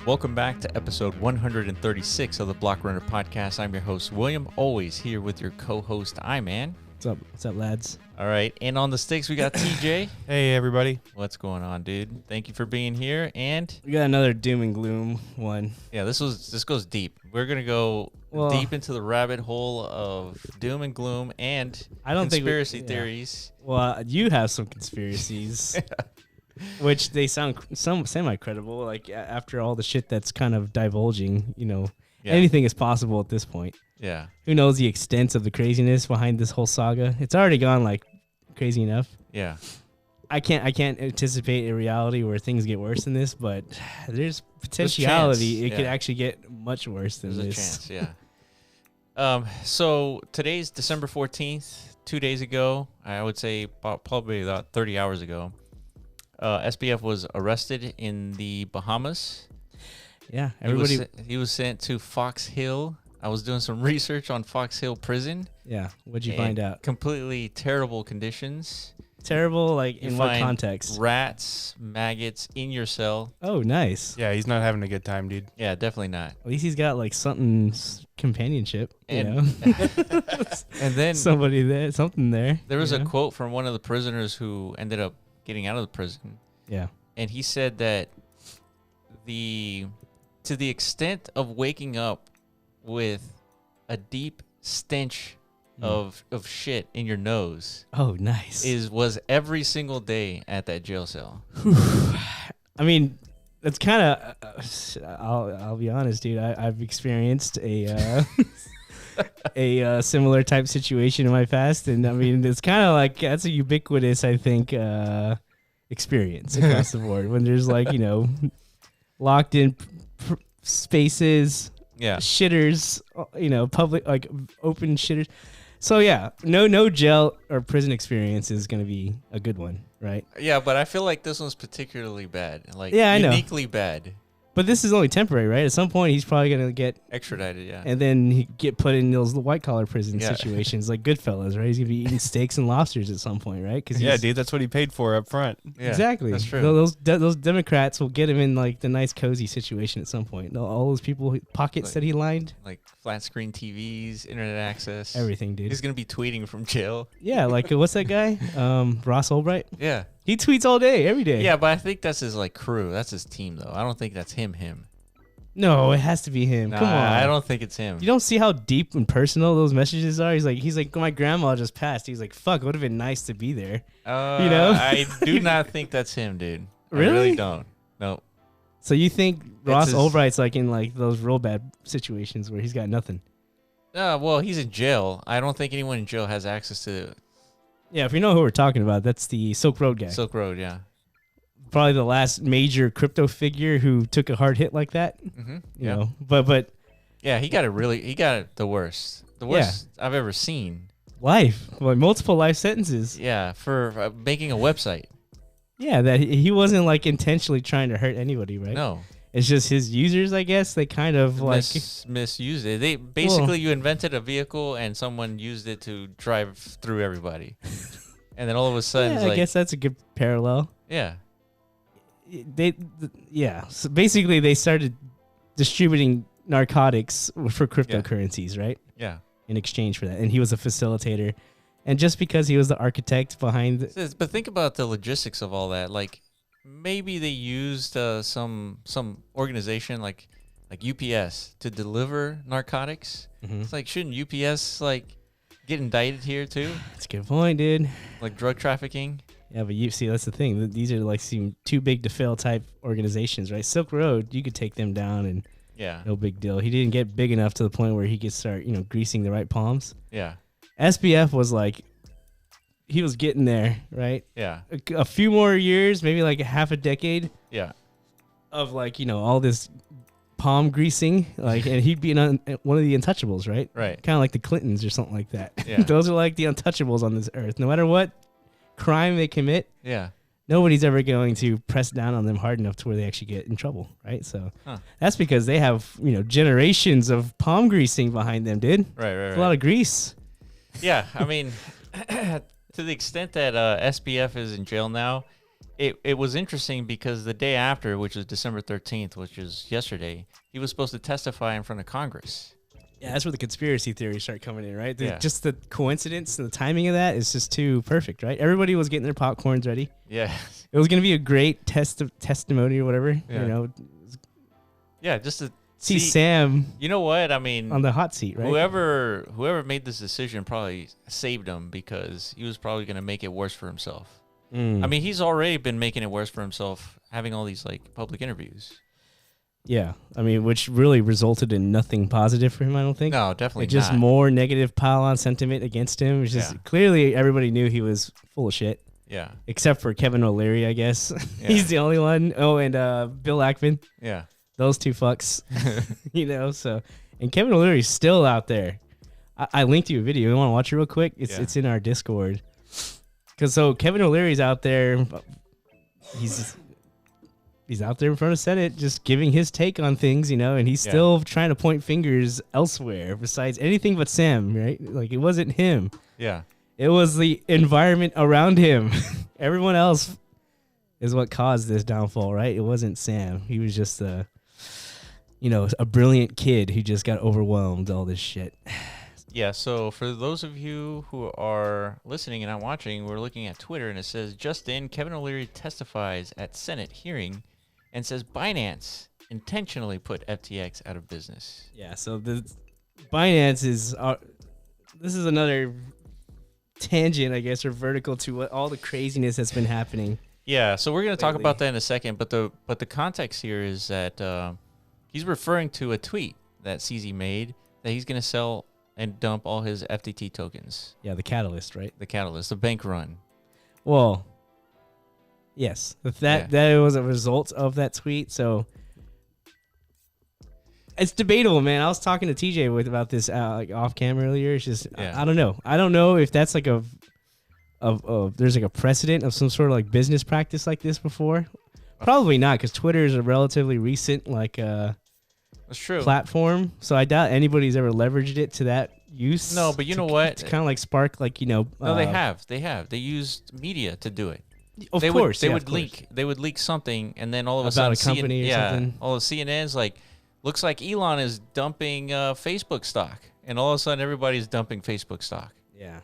Welcome back to episode 136 of the Block Runner Podcast. I'm your host, William, always here with your co-host, I-Man. What's up? What's up, lads? All right, and on the sticks, we got TJ. Hey, everybody. What's going on, dude? Thank you for being here. And We got another doom and gloom one. yeah, this goes deep. We're going to go deep into the rabbit hole of doom and gloom and conspiracy theories. Well, you have some conspiracies, which they sound semi-credible. Like, after all the shit that's kind of divulging, anything is possible at this point. Yeah. Who knows the extent of the craziness behind this whole saga? It's already gone, like, crazy enough. Yeah. I can't anticipate a reality where things get worse than this, but there's potentiality it could actually get much worse than There's this. a chance, yeah. So today's December 14th, 2 days ago, I would say probably about 30 hours ago, SBF was arrested in the Bahamas. Yeah, He was sent to Fox Hill. I was doing some research on Fox Hill prison. Yeah, what'd you find out? Completely terrible conditions. Terrible, like, You in what find context? Rats, maggots in your cell. Oh, nice. Yeah, he's not having a good time, dude. Yeah, definitely not. At least he's got, like, companionship, And then somebody there, something there. there was a quote from one of the prisoners who ended up getting out of the prison. Yeah. And he said that to the extent of waking up with a deep stench of shit in your nose Oh, nice. was every single day at that jail cell. I mean, that's kind of. I'll be honest, dude. I've experienced a similar type situation in my past, and I mean, it's kind of like that's a ubiquitous, I think, experience across the board. When there's like locked in spaces, Yeah. shitters, public, like open shitters. So yeah, no jail or prison experience is gonna be a good one, right? Yeah, but I feel like this one's particularly bad. Like, Yeah, I know. uniquely bad. But this is only temporary, right? At some point, he's probably gonna get, Extradited, yeah. and then he get put in those white collar prison Yeah. situations, like Goodfellas, right? He's gonna be eating steaks and lobsters at some point, right? Yeah, dude, that's what he paid for up front. Yeah, exactly. That's true. Those Democrats will get him in like the nice cozy situation at some point. All those people pockets that he lined, Like flat screen TVs, internet access. everything, dude. He's going to be tweeting from jail. Yeah, like what's that guy? Ross Ulbright. Yeah. He tweets all day, every day. Yeah, but I think that's his like crew. That's his team though. I don't think that's him. No, it has to be him. Nah, Come on. I don't think it's him. You don't see how deep and personal those messages are? He's like, my grandma just passed. He's like, fuck, it would have been nice to be there. I do not think that's him, dude. Really? I really don't. No. So you think Ross his- Ulbright's like in like those real bad situations where he's got nothing? Well, he's in jail. I don't think anyone in jail has access to Yeah, if you know who we're talking about, that's the Silk Road guy. Silk Road, yeah. Probably the last major crypto figure who took a hard hit like that. Mm-hmm. You know, but Yeah, he got it the worst. The worst I've ever seen. life, like multiple life sentences. Yeah, for making a website. Yeah, that he wasn't like intentionally trying to hurt anybody, right? No. It's just his users, I guess. They kind of like misused it. They basically you invented a vehicle and someone used it to drive through everybody, and then all of a sudden, it's I like, guess that's a good parallel. yeah, So basically, they started distributing narcotics for cryptocurrencies, right? yeah. In exchange for that, and he was a facilitator, and just because he was the architect behind, But think about the logistics of all that. Like, maybe they used some organization like UPS to deliver narcotics. It's like, shouldn't UPS like get indicted here too? That's a good point, dude. Like drug trafficking. Yeah, but you see, that's the thing. These are like seem too big to fail type organizations, right? Silk Road, you could take them down and Yeah. no big deal. He didn't get big enough to the point where he could start, greasing the right palms. Yeah. SBF was like, he was getting there, right? Yeah. A few more years, maybe like a half a decade Yeah. of like, all this palm greasing, like, and he'd be one of the untouchables, right? Right. Kind of like the Clintons or something like that. Yeah. Those are like the untouchables on this earth. No matter what crime they commit, Yeah. nobody's ever going to press down on them hard enough to where they actually get in trouble, right? So Huh. that's because they have, generations of palm greasing behind them, dude. Right. It's a lot of grease. Yeah, I mean, to the extent that SBF is in jail now, it was interesting because the day after, which was December 13th, which is yesterday, he was supposed to testify in front of Congress. Yeah, that's where the conspiracy theories start coming in, right? Yeah. Just the coincidence and the timing of that is just too perfect, right? Everybody was getting their popcorns ready. Yeah. It was going to be a great testimony or whatever, Yeah. you know. Yeah, just to See Sam You know what? I mean, on the hot seat, right? whoever made this decision probably saved him because he was probably going to make it worse for himself. Mm. I mean, he's already been making it worse for himself having all these like public interviews. Yeah, I mean, which really resulted in nothing positive for him, I don't think. No, definitely It just not. more negative pile-on sentiment against him. It's just clearly everybody knew he was full of shit, Yeah. except for Kevin O'Leary, I guess. Yeah. He's the only one. Oh, and Bill Ackman. Yeah. Those two fucks, so, and Kevin O'Leary's still out there. I linked you a video. You want to watch it real quick? It's in our Discord. So Kevin O'Leary's out there. He's out there in front of Senate just giving his take on things, and he's still trying to point fingers elsewhere besides anything but Sam, right? Like, it wasn't him. Yeah. It was the environment around him. Everyone else is what caused this downfall, right? It wasn't Sam. He was just a brilliant kid who just got overwhelmed all this shit. Yeah, so for those of you who are listening and not watching, we're looking at Twitter, and it says, just in, Kevin O'Leary testifies at Senate hearing and says Binance intentionally put FTX out of business. Yeah, so the Binance is this is another tangent, I guess, or vertical to what all the craziness that's been happening. Yeah, so we're going to talk lately. about that in a second, but the context here is that he's referring to a tweet that CZ made that he's going to sell and dump all his FTT tokens. Yeah, the catalyst, right? The catalyst, the bank run. Well, yes, that was a result of that tweet. So it's debatable, man. I was talking to TJ about this like off camera earlier. It's just I don't know. I don't know if that's like there's like a precedent of some sort of like business practice like this before. Probably not, because Twitter is a relatively recent That's true. platform. So I doubt anybody's ever leveraged it to that use. No, but you know what? To kind of like spark No, they have. They used media to do it. Of They course, would leak something, and then all of a About sudden, a company or something. all of CNN's like, looks like Elon is dumping Facebook stock, and all of a sudden everybody's dumping Facebook stock. Yeah,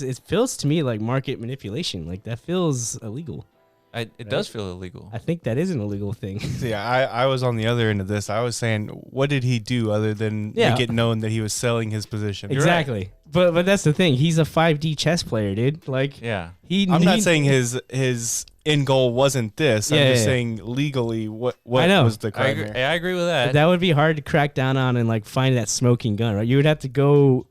it feels to me like market manipulation. Like, that feels illegal. It does feel illegal. I think that is an illegal thing. Yeah, I was on the other end of this. I was saying, what did he do other than make it known that he was selling his position? Exactly. Right. But that's the thing. He's a 5D chess player, dude. Like, yeah. I'm not saying his end goal wasn't this. I'm just saying legally what was the crime here. I agree with that. That would be hard to crack down on and like find that smoking gun, right? You would have to go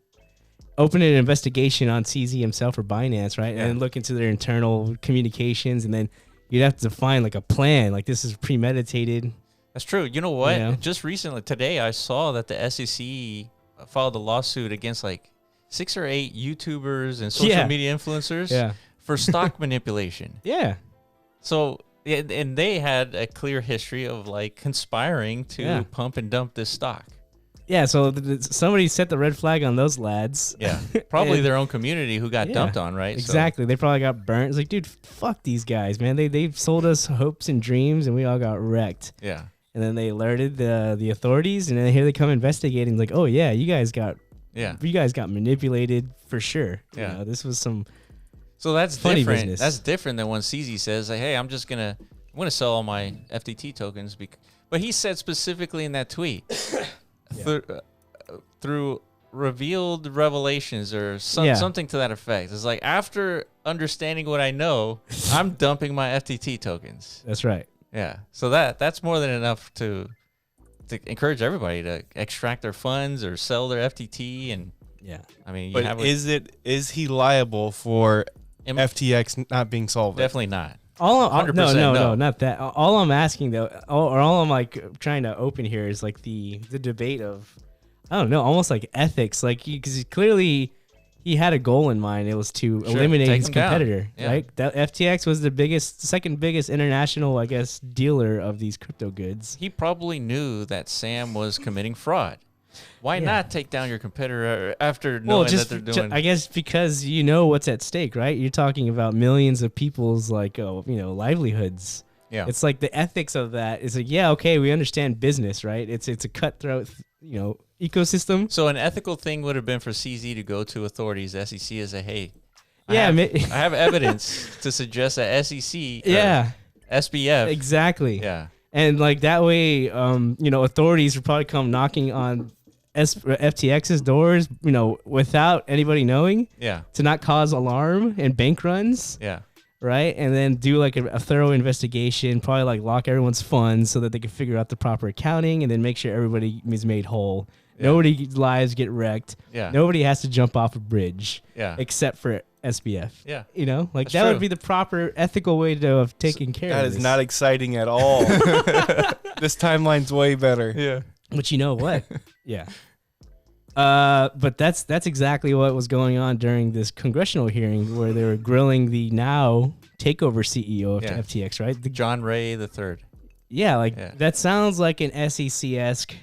open an investigation on CZ himself or Binance, right? Yeah. And look into their internal communications, and then you'd have to find like a plan. Like, this is premeditated. That's true. You know what? You know? Just recently, today, I saw that the SEC filed a lawsuit against like 6 or 8 YouTubers and social media influencers for stock manipulation. Yeah. So, and they had a clear history of like conspiring to pump and dump this stock. Yeah, so somebody set the red flag on those lads. Yeah, probably their own community who got dumped on, right? Exactly. They probably got burnt. It's like, dude, fuck these guys, man. They've sold us hopes and dreams, and we all got wrecked. Yeah. And then they alerted the authorities, and then here they come investigating. Like, oh yeah, you guys got manipulated for sure. Yeah, you know, this was some. So that's funny different. business. That's different than when CZ says, like, "Hey, I'm gonna sell all my FTT tokens." But he said specifically in that tweet. Through revealed revelations or something to that effect. It's like, after understanding what I know, I'm dumping my FTT tokens. That's right. Yeah. So that's more than enough to encourage everybody to extract their funds or sell their FTT. And I mean, is he liable for FTX not being solved? Definitely not. No, not that. All I'm asking though, all I'm like trying to open here is like the debate of, I don't know, almost like ethics, like, because clearly he had a goal in mind. It was to eliminate his competitor, right? That FTX was the second biggest international, I guess, dealer of these crypto goods. He probably knew that Sam was committing fraud. Why not take down your competitor after knowing that they're doing? I guess because you know what's at stake, right? You're talking about millions of people's livelihoods. Yeah. It's like the ethics of that is like, yeah, okay, we understand business, right? It's a cutthroat, ecosystem. So an ethical thing would have been for CZ to go to authorities, SEC, and say, hey, I have evidence to suggest that SEC, SBF. Exactly. Yeah. And like that way, authorities would probably come knocking on FTX's doors, without anybody knowing. Yeah. To not cause alarm and bank runs. Yeah. Right. And then do like a thorough investigation, probably like lock everyone's funds so that they can figure out the proper accounting and then make sure everybody is made whole. Yeah. Nobody's lives get wrecked. Yeah. Nobody has to jump off a bridge. Yeah. Except for SBF. Yeah. That's that true. Would be the proper ethical way of taking care of this. That is not exciting at all. This timeline's way better. Yeah. But you know what? Yeah. But that's exactly what was going on during this congressional hearing where they were grilling the now takeover CEO of FTX, right? John Ray III. Yeah, that sounds like an SEC-esque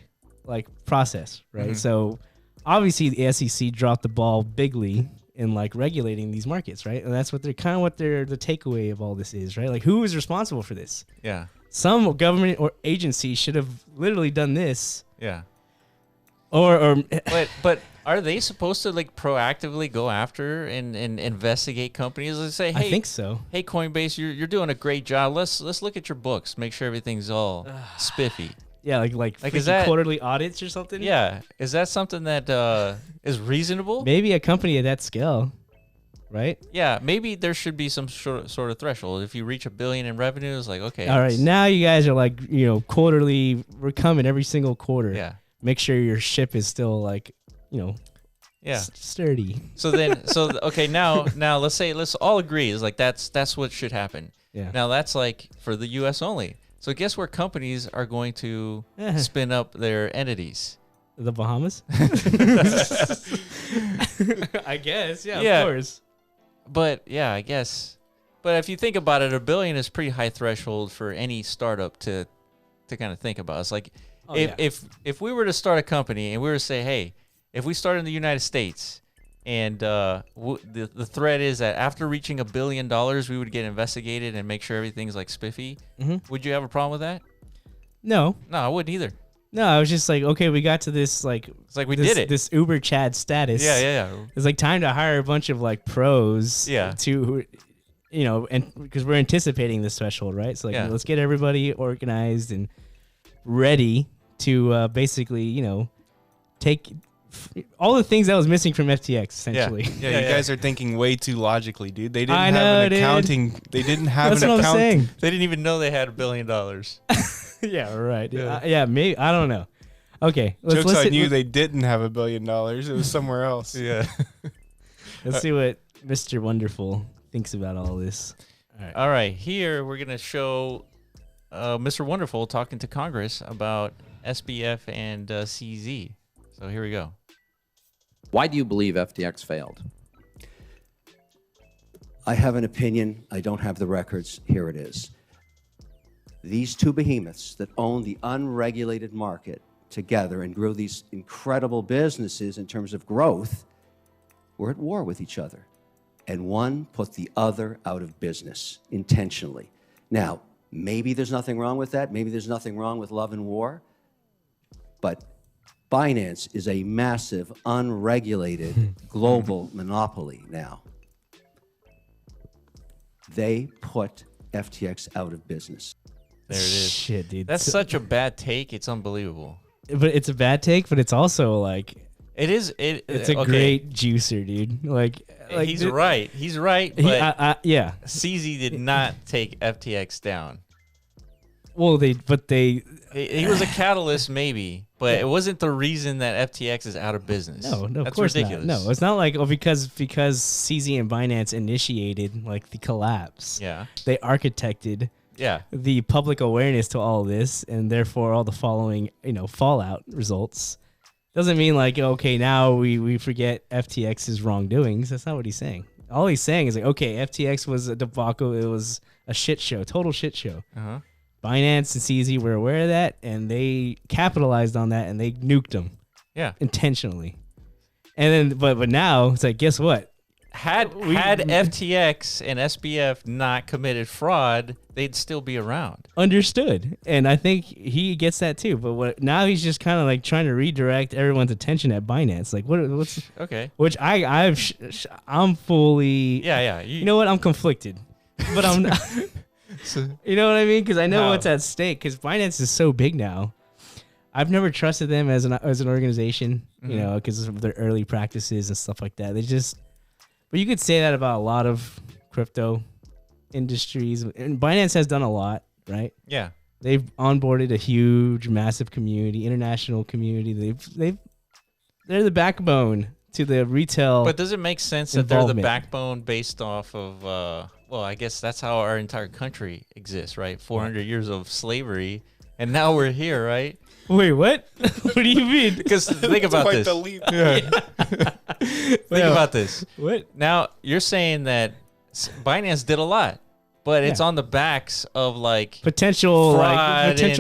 process, right? Mm-hmm. So obviously the SEC dropped the ball bigly in regulating these markets, right? And that's what the takeaway of all this is, right? Like, who is responsible for this? Yeah. Some government or agency should have literally done this. Yeah. But are they supposed to proactively go after and investigate companies and say, hey, I think so. Hey, Coinbase, you're doing a great job. Let's look at your books, make sure everything's all spiffy. Yeah, like is that quarterly audits or something? Yeah, is that something that is reasonable? Maybe a company at that scale, right? Yeah, maybe there should be some sort of threshold. If you reach $1 billion in revenue, it's like, okay. All right, now you guys are quarterly. We're coming every single quarter. Yeah. Make sure your ship is still sturdy. So okay, now let's all agree is that's what should happen. Yeah. Now that's for the U.S. only. So guess where companies are going to spin up their entities? The Bahamas? I guess, yeah, of course. But yeah, I guess. But if you think about it, $1 billion is pretty high threshold for any startup to kind of think about. It's like if we were to start a company and we were to say, hey, if we start in the United States and the threat is that after reaching $1 billion, we would get investigated and make sure everything's spiffy. Mm-hmm. Would you have a problem with that? No, I wouldn't either. No, I was just okay, we got to this it's we did it. This Uber Chad status. Yeah. It's time to hire a bunch of pros. Yeah. To, and because we're anticipating this threshold, right? So let's get everybody organized and ready to basically take all the things that was missing from FTX, essentially. Yeah, you guys are thinking way too logically, dude. They didn't have an accounting. They didn't have That's an what account. I'm saying. They didn't even know they had $1 billion. Yeah, right. Yeah, maybe. I don't know. Okay. Joke's on you. They didn't have $1 billion. It was somewhere else. Yeah. Let's see what Mr. Wonderful thinks about all this. All right. Here we're going to show Mr. Wonderful talking to Congress about SBF and CZ. So here we go. Why do you believe FTX failed? I have an opinion. I don't have the records. Here it is. These two behemoths that own the unregulated market together and grew these incredible businesses in terms of growth were at war with each other. And one put the other out of business intentionally. Now, maybe there's nothing wrong with that. Maybe there's nothing wrong with love and war. But Binance is a massive, unregulated global monopoly now. They put FTX out of business. There it is. Shit, dude. That's such a bad take. It's unbelievable. But it's a bad take, but it's also it is. It's a great juicer, dude. He's right. He's right. But yeah. CZ did not take FTX down. Well, he was a catalyst, maybe, but it wasn't the reason that FTX is out of business. No, of That's course ridiculous. not. No, it's not because CZ and Binance initiated the collapse. Yeah, they architected. Yeah, the public awareness to all this, and therefore all the following fallout results. Doesn't mean okay, now we forget FTX's wrongdoings. That's not what he's saying. All he's saying is okay, FTX was a debacle. It was a shit show, total shit show. Uh-huh. Binance and CZ were aware of that, and they capitalized on that, and they nuked them. Yeah. Intentionally. And then, but now it's like, guess what? Had FTX and SBF not committed fraud, they'd still be around. Understood. And I think he gets that too. But now he's just kind of like trying to redirect everyone's attention at Binance. Like what's okay? Which I'm fully You know what? I'm conflicted, but I'm not. You know what I mean? Because I know what's at stake. Because Binance is so big now. I've never trusted them as an organization. You know, because of their early practices and stuff like that. But you could say that about a lot of crypto industries. And Binance has done a lot, right? Yeah. They've onboarded a huge, massive community, international community. They're the backbone to the retail. But does it make sense that they're the backbone based off of, well, I guess that's how our entire country exists, right? 400 years of slavery. And now we're here, right? Wait, what? What do you mean? Because think about this. Think about this. What? Now, you're saying that Binance did a lot, but it's on the backs of like potential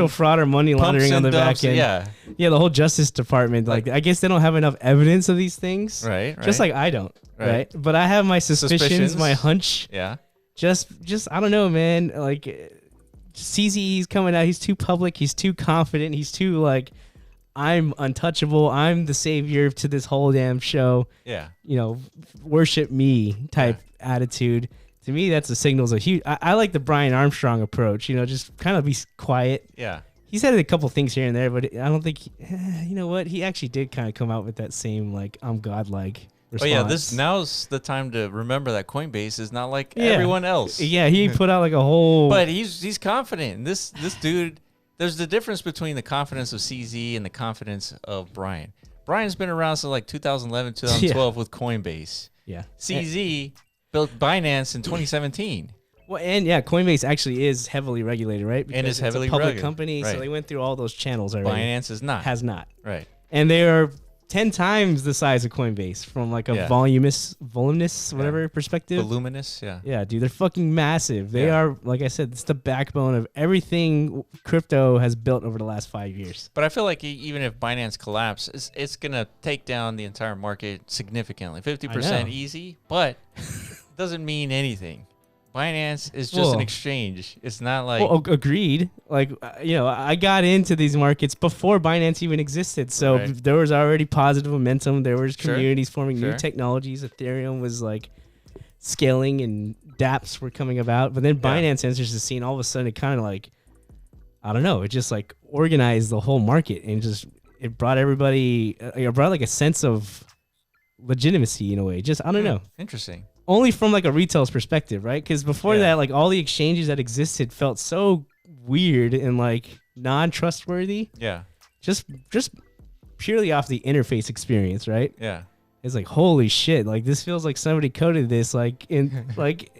fraud or money laundering on the back end. Yeah, the whole Justice Department. Like, I guess they don't have enough evidence of these things. Right. Just like I don't. Right. But I have my suspicions, my hunch. Yeah. Just I don't know, man. Like, CZ's coming out. He's too public. He's too confident. He's too like, I'm untouchable. I'm the savior to this whole damn show. Yeah. You know, worship me type attitude. To me, that's a signal of huge. I like the Brian Armstrong approach. You know, just kind of be quiet. Yeah. He said a couple things here and there, but I don't think. You know what? He actually did kind of come out with that same like, I'm godlike response. Now's the time to remember that Coinbase is not like everyone else. Yeah, he put out like a whole. But he's confident. This dude, there's the difference between the confidence of CZ and the confidence of Brian. Brian's been around since like 2011, 2012 with Coinbase. Yeah. CZ built Binance in 2017. Well, and Coinbase actually is heavily regulated, right? Because it's heavily a public regulated. company, so they went through all those channels already. Binance is not. Has not. Right. And they are 10 times the size of Coinbase from like a voluminous whatever perspective. Voluminous, yeah. Yeah, dude, they're fucking massive. They are, like I said, it's the backbone of everything crypto has built over the last 5 years. But I feel like even if Binance collapses, it's going to take down the entire market significantly. 50% easy, but doesn't mean anything. Binance is just an exchange. It's not like... Well, agreed. Like, I got into these markets before Binance even existed. So there was already positive momentum. There was communities forming new technologies. Ethereum was like scaling and dApps were coming about. But then Binance enters the scene. All of a sudden, it kind of like, I don't know. It just like organized the whole market and it brought everybody, it brought like a sense of legitimacy in a way. Just, I don't know. Interesting. Only from like a retail's perspective, right? Because before that, like all the exchanges that existed felt so weird and like non-trustworthy. Yeah. Just purely off the interface experience, right? Yeah. It's like, holy shit! Like this feels like somebody coded this like in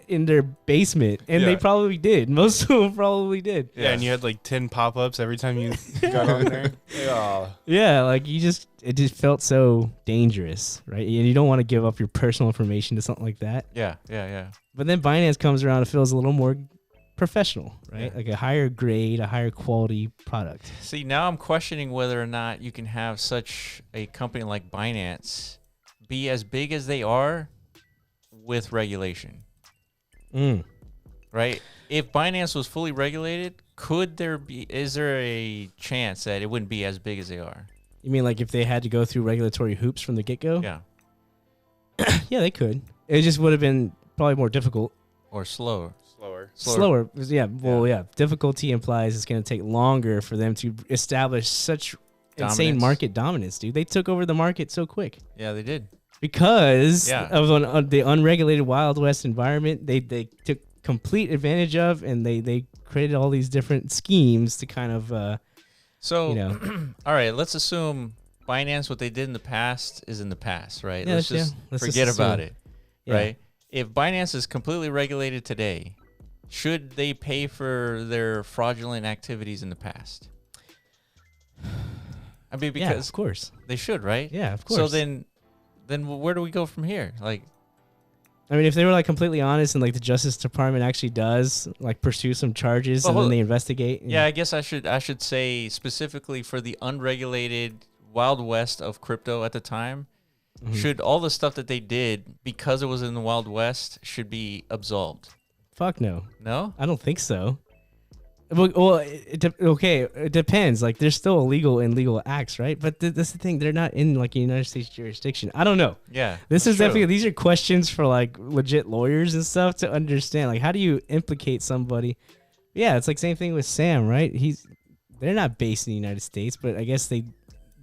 their basement, and they probably did. Most of them probably did. Yeah, and you had like 10 pop-ups every time you got on there. Yeah, like it just felt so dangerous, right? And you don't want to give up your personal information to something like that. Yeah. But then Binance comes around and feels a little more professional, right? Like a higher grade, a higher quality product. See, now I'm questioning whether or not you can have such a company like Binance be as big as they are with regulation. Right? If Binance was fully regulated, is there a chance that it wouldn't be as big as they are? You mean like if they had to go through regulatory hoops from the get-go? Yeah. Yeah, they could. It just would have been probably more difficult. Or slower. Slower. Yeah. Difficulty implies it's going to take longer for them to establish such insane market dominance, dude. They took over the market so quick. Yeah, they did. Because of the unregulated Wild West environment, they took complete advantage of, and they created all these different schemes to kind of, all right, let's assume Binance, what they did in the past is in the past, right? Yeah, let's just forget about it, right? If Binance is completely regulated today, should they pay for their fraudulent activities in the past? I mean, because of course they should, right? Yeah, of course. So then where do we go from here? Like, I mean, if they were like completely honest and like the Justice Department actually does like pursue some charges and then they investigate. Yeah, I guess I should say specifically for the unregulated wild west of crypto at the time, should all the stuff that they did because it was in the wild west should be absolved? Fuck no. No? I don't think so. Well, it depends. Like, there's still illegal and legal acts, right? But that's the thing. They're not in, like, a United States jurisdiction. I don't know. Yeah. This is definitely, these are questions for, like, legit lawyers and stuff to understand. Like, how do you implicate somebody? Yeah, it's like same thing with Sam, right? They're not based in the United States, but I guess the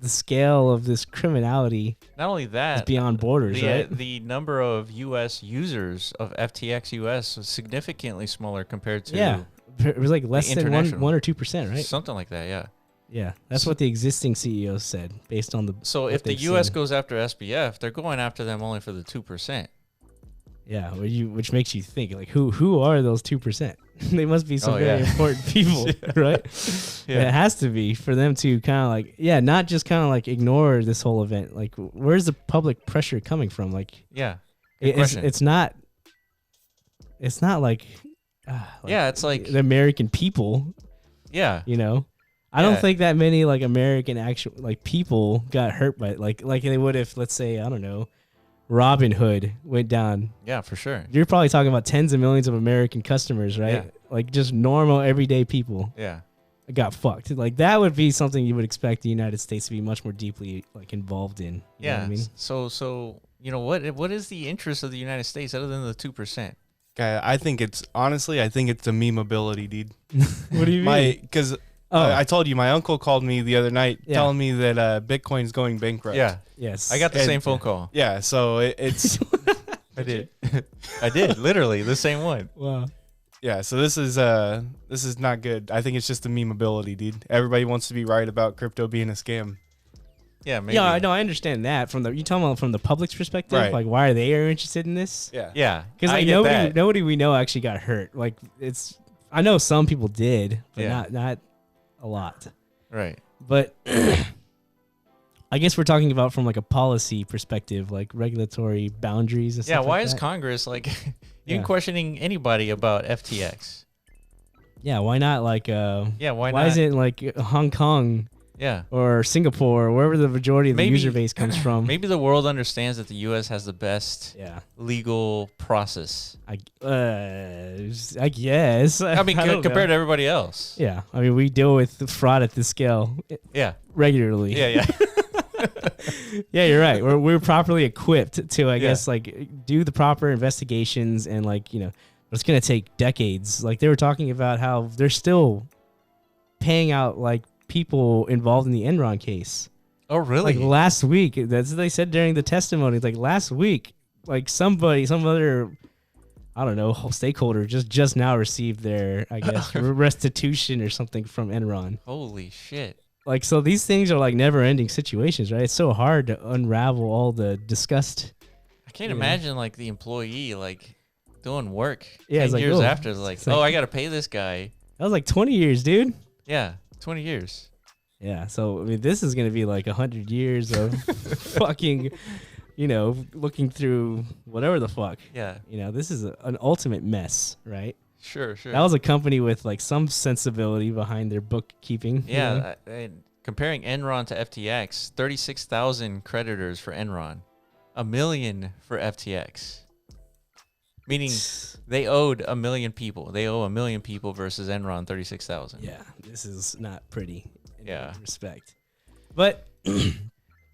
scale of this criminality not only that is beyond borders, right? The number of U.S. users of FTX US was significantly smaller compared to it was like less than 1 or 2%, right? Something like that, yeah. Yeah, that's what the existing CEO said based on the. So if the U.S. goes after SBF, they're going after them only for the 2%. Yeah, which makes you think, like, who are those 2%? They must be some very important people, right? Yeah. It has to be for them to kind of like, not just kind of like ignore this whole event. Like, where's the public pressure coming from? Like, it's not like, it's like the American people. Yeah, I don't think that many like American actual like people got hurt by it, like they would if, let's say, I don't know, Robin Hood went down. Yeah, for sure. You're probably talking about tens of millions of American customers, right? Yeah. Like just normal everyday people. Yeah. Got fucked. Like that would be something you would expect the United States to be much more deeply like involved in. You know what I mean? So what is the interest of the United States other than the 2%? I think it's a memeability, dude. What do you mean? Because I told you my uncle called me the other night telling me that Bitcoin's going bankrupt. Yeah. Yes. I got the same phone call. Yeah. So it's. I did. I did. Literally the same one. Wow. Yeah. So this is not good. I think it's just a memeability, dude. Everybody wants to be right about crypto being a scam. Yeah. Maybe. Yeah. No, I understand that you talking about from the public's perspective. Right. Like, why are they interested in this? Yeah. Yeah. Because like nobody we know actually got hurt. Like I know some people did, but not a lot. Right. But I guess we're talking about from like a policy perspective, like regulatory boundaries and stuff. Yeah, why like is that. Congress like even questioning anybody about FTX? Yeah, why not like why not? Why isn't like Hong Kong or Singapore or wherever the majority of the user base comes from? Maybe the world understands that the US has the best legal process. I guess. I mean, compared to everybody else. Yeah. I mean, we deal with fraud at this scale regularly. Yeah. Yeah, you're right. We're properly equipped to, I guess, like do the proper investigations and like, it's going to take decades. Like they were talking about how they're still paying out like people involved in the Enron case. Oh, really? Like last week, that's what they said during the testimony. Like last week, like some other, I don't know, stakeholder just now received their, I guess, restitution or something from Enron. Holy shit. Like, so these things are like never ending situations, right? It's so hard to unravel all the disgust. I can't imagine like the employee like doing work 10 like, years after. Like, I got to pay this guy. That was like 20 years, dude. Yeah, 20 years. Yeah, so I mean, this is going to be like 100 years of fucking, looking through whatever the fuck. Yeah. This is an ultimate mess, right? Sure. That was a company with like some sensibility behind their bookkeeping. Yeah, and comparing Enron to FTX, 36,000 creditors for Enron, 1 million for FTX. Meaning they owed 1 million people. They owe 1 million people versus Enron 36,000. Yeah, this is not pretty in any respect. But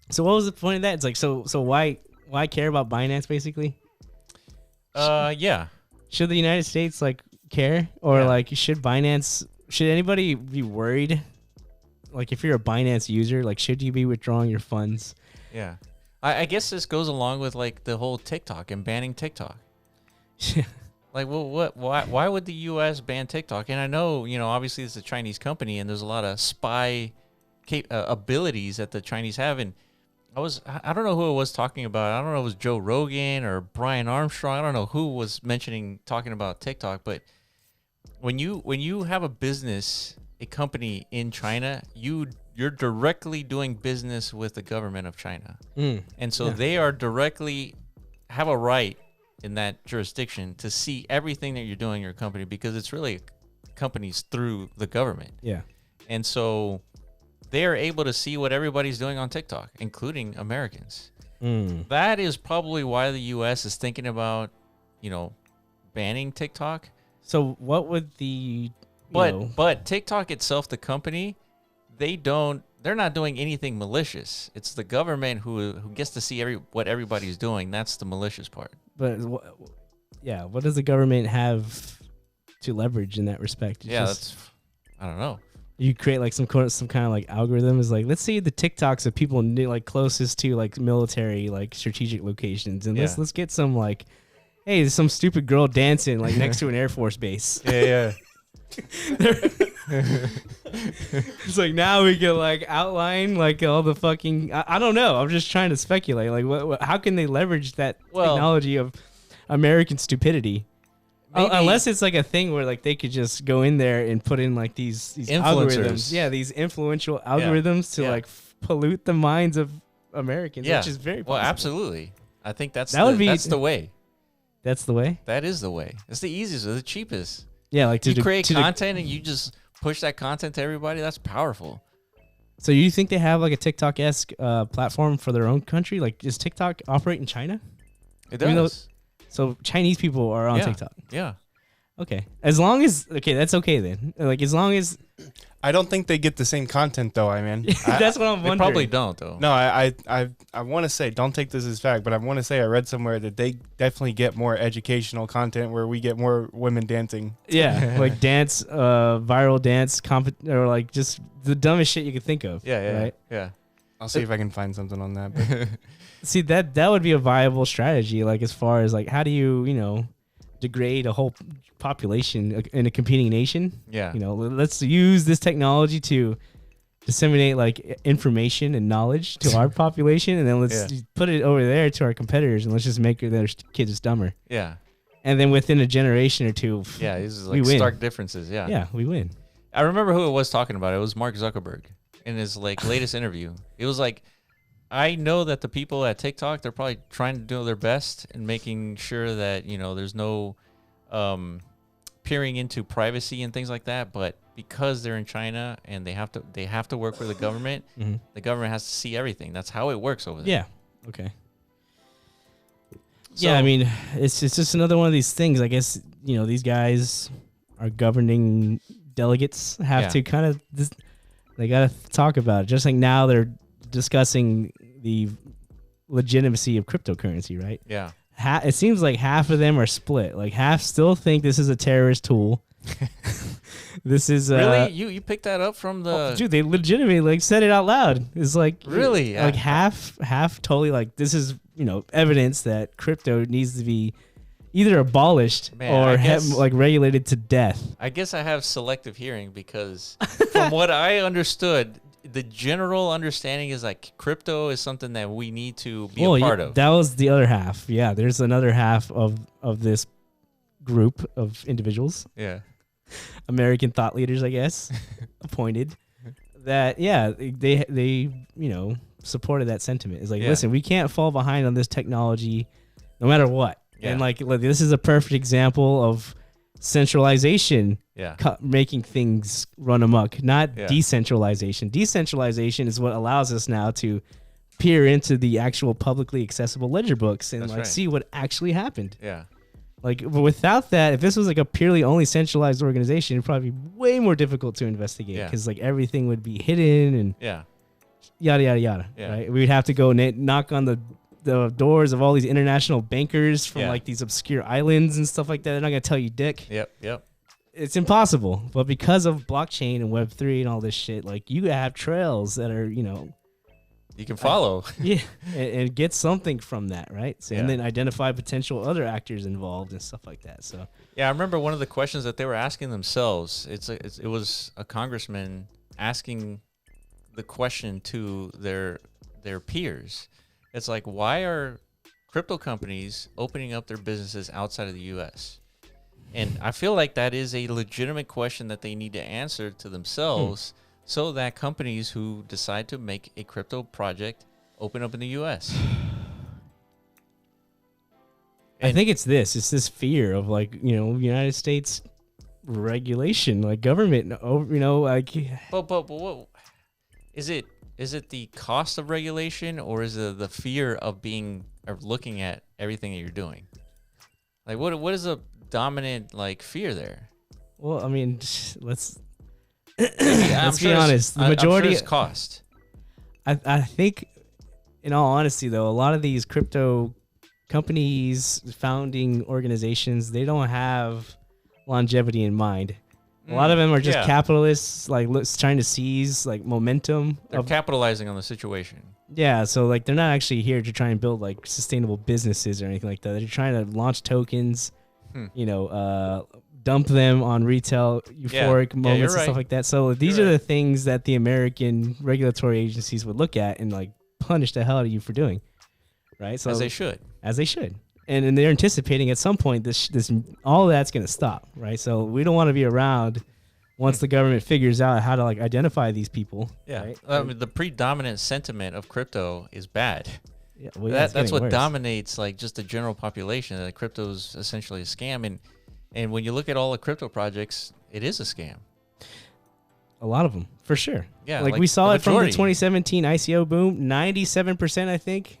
so what was the point of that? It's like so why care about Binance basically? Yeah. Should the United States like care or like should anybody be worried? Like if you're a Binance user, like should you be withdrawing your funds? Yeah. I guess this goes along with like the whole TikTok and banning TikTok. Like, well, why would the U.S. ban TikTok? And I know, obviously it's a Chinese company and there's a lot of spy abilities that the Chinese have. And I don't know who it was talking about. I don't know if it was Joe Rogan or Brian Armstrong. I don't know who was talking about TikTok. But when you have a business, a company in China, you're directly doing business with the government of China. And so they are directly have a right in that jurisdiction to see everything that you're doing in your company because it's really companies through the government. Yeah. And so they are able to see what everybody's doing on TikTok, including Americans. That is probably why the U.S. is thinking about, banning TikTok. So what would the but TikTok itself, the company, they're not doing anything malicious. It's the government who gets to see what everybody's doing. That's the malicious part. But what does the government have to leverage in that respect? I don't know. You create like some kind of like algorithm is like, let's see the TikToks of people like closest to like military like strategic locations, and let's get some like, hey, there's some stupid girl dancing like next to an Air Force base. Yeah. It's like now we can like outline like all the fucking I don't know. I'm just trying to speculate. Like, how can they leverage that technology of American stupidity? Unless it's like a thing where like they could just go in there and put in like these algorithms. Yeah, these influential algorithms to like pollute the minds of Americans, which is very possible. Well, absolutely. I think that's the way. That's the way? That is the way. It's the easiest, the cheapest. Yeah, like you create content and you just push that content to everybody. That's powerful. So you think they have like a TikTok-esque platform for their own country? Like, does TikTok operate in China? It does. So Chinese people are on TikTok. Yeah. Okay. That's okay then. Like, as long as I don't think they get the same content though. That's what I'm wondering. They probably don't though. No, I want to say, don't take this as fact, but I want to say I read somewhere that they definitely get more educational content where we get more women dancing. Yeah, like dance, viral dance, or like just the dumbest shit you could think of. Yeah, right? Yeah. I'll see if I can find something on that. But. See, that would be a viable strategy. Like, as far as like, how do you degrade a whole population in a competing nation? Yeah. Let's use this technology to disseminate like information and knowledge to our population, and then let's put it over there to our competitors, and let's just make their kids dumber. Yeah. And then within a generation or two, these is like stark differences. Yeah. Yeah, we win. I remember who it was talking about. It was Mark Zuckerberg in his like latest interview. It was like, I know that the people at TikTok, they're probably trying to do their best and making sure that, there's no peering into privacy and things like that. But because they're in China and they have to work with the government, the government has to see everything. That's how it works over there. Yeah. Okay. So, yeah, it's just another one of these things. I guess, these guys are governing delegates have to kind of they got to talk about it. Just like now they're discussing the legitimacy of cryptocurrency, right? Yeah. It seems like half of them are split. Like half still think this is a terrorist tool. This is really you picked that up from the dude. They legitimately like said it out loud. It's like really like half totally like this is evidence that crypto needs to be either abolished or like regulated to death. I guess I have selective hearing because from what I understood, the general understanding is like crypto is something that we need to be a part of. That was the other half. Yeah, there's another half of this group of individuals. Yeah. American thought leaders, I guess, appointed that. Yeah, they supported that sentiment. It's like, listen, we can't fall behind on this technology no matter what. Yeah. And like this is a perfect example of centralization making things run amok, not decentralization. Decentralization is what allows us now to peer into the actual publicly accessible ledger books and see what actually happened. Yeah. Like, without that, if this was like a purely only centralized organization, it'd probably be way more difficult to investigate because like everything would be hidden and yada yada yada. Yeah. Right? We'd have to go knock on the doors of all these international bankers from like these obscure islands and stuff like that. They're not gonna tell you dick. Yep. It's impossible. But because of blockchain and Web3 and all this shit, like you have trails that are you can follow. And get something from that, right? So and then identify potential other actors involved and stuff like that. So I remember one of the questions that they were asking themselves. It was a congressman asking the question to their peers. It's like, why are crypto companies opening up their businesses outside of the U.S.? And I feel like that is a legitimate question that they need to answer to themselves so that companies who decide to make a crypto project open up in the U.S. I think it's this fear of like, United States regulation, like government, like. But what? is it the cost of regulation, or is it the fear of looking at everything that you're doing? Like, what is a dominant like fear there? Well, I mean, let's Let's be honest. The majority is cost. I think, in all honesty, though, a lot of these crypto companies, founding organizations, they don't have longevity in mind. A lot of them are just capitalists, like trying to seize like momentum. They're capitalizing on the situation. Yeah, so like they're not actually here to try and build like sustainable businesses or anything like that. They're trying to launch tokens, dump them on retail euphoric moments and stuff like that. So these are the things that the American regulatory agencies would look at and like punish the hell out of you for doing, right? So as they should. And they're anticipating at some point this all of that's going to stop, right? So we don't want to be around once the government figures out how to like identify these people. Yeah, right? I mean, the predominant sentiment of crypto is bad. Yeah, well, that's what worse. dominates like just the general population. That crypto is essentially a scam, and when you look at all the crypto projects, it is a scam. A lot of them, for sure. Yeah, like we saw it from the 2017 ICO boom. 97%, I think,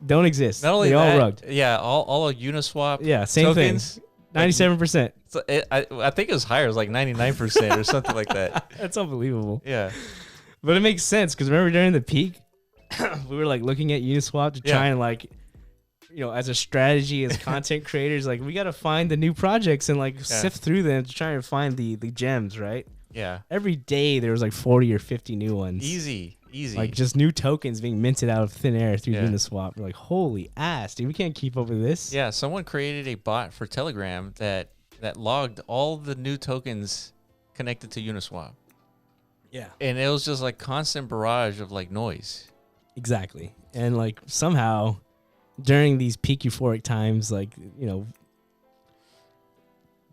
don't exist. Not only they that, all rugged. Yeah, all Uniswap. Yeah, same tokens, thing. 97%. So I think it was higher. It was like 99% or something like that. That's unbelievable. Yeah, but it makes sense because remember during the peak, we were like looking at Uniswap to try and like, as a strategy as content creators, like we got to find the new projects and like sift through them to try and find the gems, right? Yeah. Every day there was like 40 or 50 new ones. Easy. Like just new tokens being minted out of thin air through Uniswap. We're like, holy ass, dude, we can't keep up with this. Yeah, someone created a bot for Telegram that logged all the new tokens connected to Uniswap. Yeah. And it was just like constant barrage of like noise. Exactly. And like somehow during these peak euphoric times, like,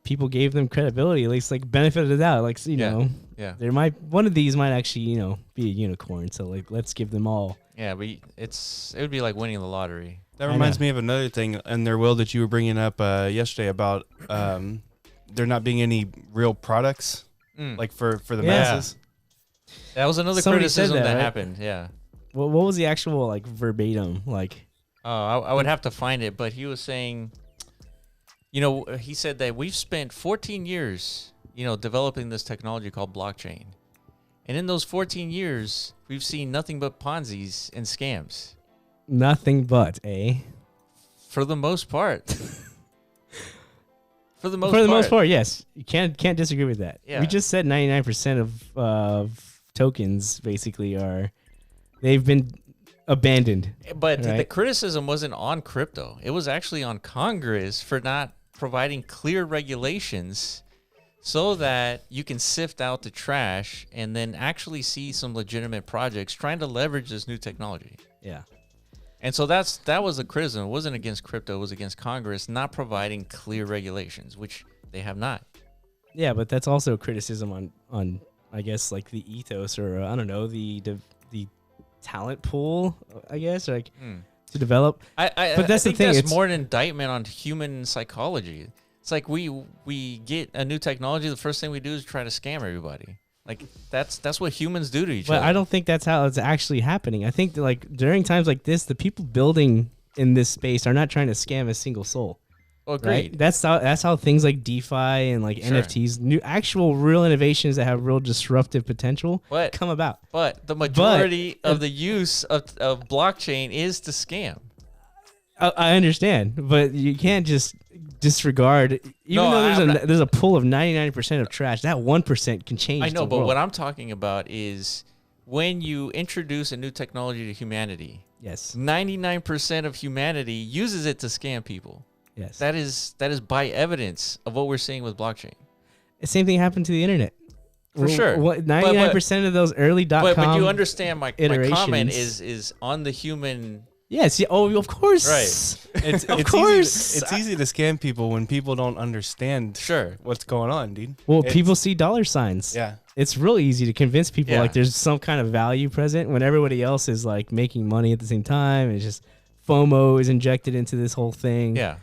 people gave them credibility, at least like benefit of the doubt. Like, there one of these might actually, be a unicorn. So like, let's give them all. Yeah, but it would be like winning the lottery. That reminds me of another thing in their will that you were bringing up yesterday about there not being any real products like for the masses. That was another Somebody criticism said that, that right? happened. Yeah. What was the actual like verbatim like? Oh, I would have to find it, but he was saying, he said that we've spent 14 years, developing this technology called blockchain. And in those 14 years, we've seen nothing but Ponzi's and scams. Nothing but, eh? For the most part. For the most part, yes. You can't disagree with that. Yeah. We just said 99% of tokens basically they've been abandoned. But the right? criticism wasn't on crypto. It was actually on Congress for not providing clear regulations so that you can sift out the trash and then actually see some legitimate projects trying to leverage this new technology. Yeah. And so that was the criticism. It wasn't against crypto. It was against Congress not providing clear regulations, which they have not. Yeah, but that's also a criticism on I guess like the ethos or I don't know the talent pool, I guess, like to develop. But that's the thing. That's it's more an indictment on human psychology. It's like we get a new technology. The first thing we do is try to scam everybody. Like that's what humans do to each other. But I don't think that's how it's actually happening. I think that, like during times like this, the people building in this space are not trying to scam a single soul. Oh, agreed. Right? That's how things like DeFi and like NFTs, new actual real innovations that have real disruptive potential come about. But the majority of the use of blockchain is to scam. I understand, but you can't just disregard. Even though there's a pool of 99% of trash, that 1% can change. I know, the but world. what I'm talking about is when you introduce a new technology to humanity. Yes. 99% of humanity uses it to scam people. Yes. That is by evidence of what we're seeing with blockchain. The same thing happened to the internet. For sure. 99% of those early .com. But you understand my comment iterations. is on the human. Yes. Yeah, of course. Right. It's course. It's easy to scam people when people don't understand Sure. what's going on, dude. Well, people see dollar signs. Yeah. It's real easy to convince people Yeah. like there's some kind of value present when everybody else is like making money at the same time. It's just FOMO is injected into this whole thing. Yeah.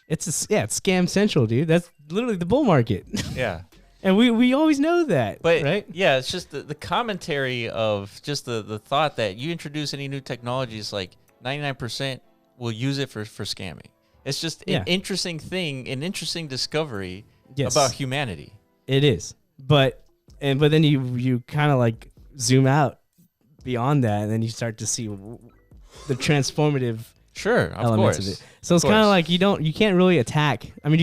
It's scam central, dude. That's literally the bull market. Yeah. And we always know that, But right? yeah, it's just the commentary of just the thought that you introduce any new technology is like 99% will use it for scamming. It's just an interesting thing, an interesting discovery about humanity. It is. But then you kind of like zoom out beyond that, and then you start to see the transformative elements of it. So it's kind of like you can't really attack. I mean,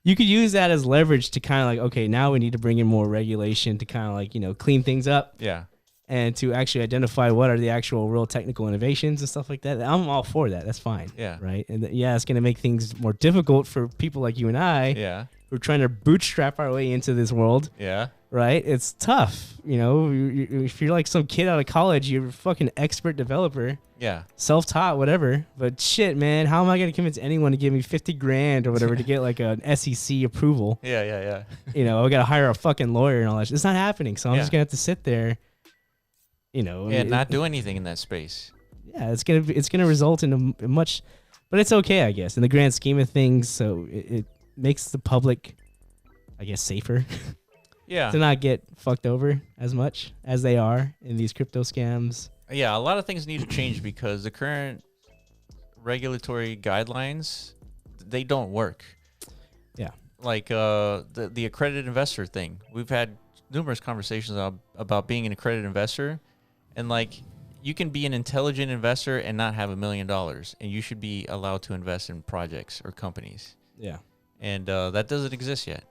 you could use that as leverage to kind of like, okay, now we need to bring in more regulation to kind of like, clean things up. Yeah. And to actually identify what are the actual real technical innovations and stuff like that. I'm all for that. That's fine. Yeah. Right. And it's going to make things more difficult for people like you and I. Yeah. Who are trying to bootstrap our way into this world. Yeah. Right. It's tough. If you're like some kid out of college, you're a fucking expert developer. Yeah. Self-taught, whatever. But shit, man, how am I going to convince anyone to give me $50,000 or whatever to get like an SEC approval? Yeah. I got to hire a fucking lawyer and all that shit. It's not happening. So I'm just going to have to sit there. Not do anything in that space. Yeah, it's gonna result in a much, but it's okay, I guess, in the grand scheme of things. So it makes the public, I guess, safer. Yeah. To not get fucked over as much as they are in these crypto scams. Yeah, a lot of things need to change because the current regulatory guidelines, they don't work. Yeah. Like the accredited investor thing. We've had numerous conversations about being an accredited investor. And like, you can be an intelligent investor and not have $1 million, and you should be allowed to invest in projects or companies. Yeah. And that doesn't exist yet.